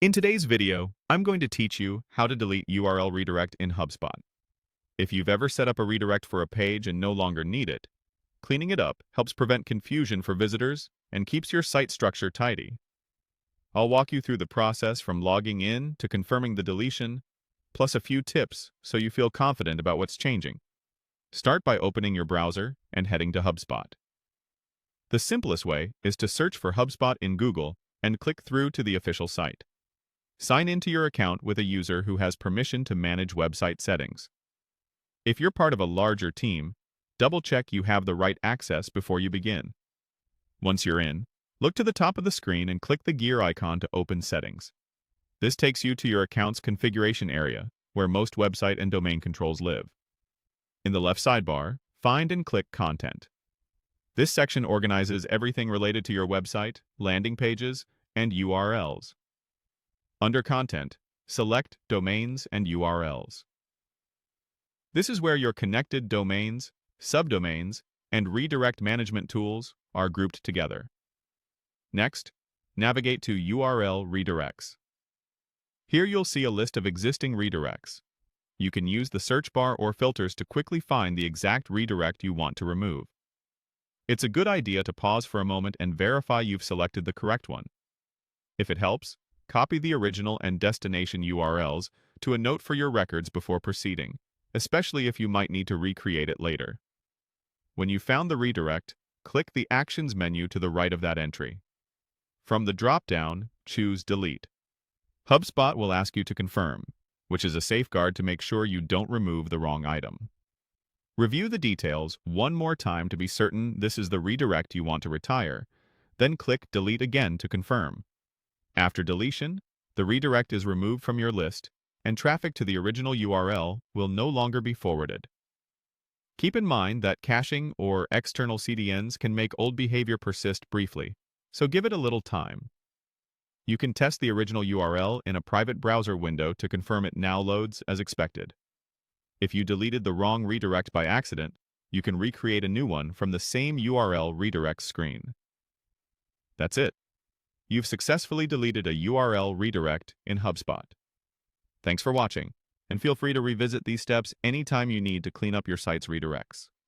In today's video, I'm going to teach you how to delete URL redirect in HubSpot. If you've ever set up a redirect for a page and no longer need it, cleaning it up helps prevent confusion for visitors and keeps your site structure tidy. I'll walk you through the process from logging in to confirming the deletion, plus a few tips so you feel confident about what's changing. Start by opening your browser and heading to HubSpot. The simplest way is to search for HubSpot in Google and click through to the official site. Sign into your account with a user who has permission to manage website settings. If you're part of a larger team, double-check you have the right access before you begin. Once you're in, look to the top of the screen and click the gear icon to open settings. This takes you to your account's configuration area, where most website and domain controls live. In the left sidebar, find and click Content. This section organizes everything related to your website, landing pages, and URLs. Under Content, select Domains and URLs. This is where your connected domains, subdomains, and redirect management tools are grouped together. Next, navigate to URL redirects. Here you'll see a list of existing redirects. You can use the search bar or filters to quickly find the exact redirect you want to remove. It's a good idea to pause for a moment and verify you've selected the correct one. If it helps, copy the original and destination URLs to a note for your records before proceeding, especially if you might need to recreate it later. When you've found the redirect, click the Actions menu to the right of that entry. From the drop-down, choose Delete. HubSpot will ask you to confirm, which is a safeguard to make sure you don't remove the wrong item. Review the details one more time to be certain this is the redirect you want to retire, then click Delete again to confirm. After deletion, the redirect is removed from your list, and traffic to the original URL will no longer be forwarded. Keep in mind that caching or external CDNs can make old behavior persist briefly, so give it a little time. You can test the original URL in a private browser window to confirm it now loads as expected. If you deleted the wrong redirect by accident, you can recreate a new one from the same URL redirect screen. That's it. You've successfully deleted a URL redirect in HubSpot. Thanks for watching, and feel free to revisit these steps anytime you need to clean up your site's redirects.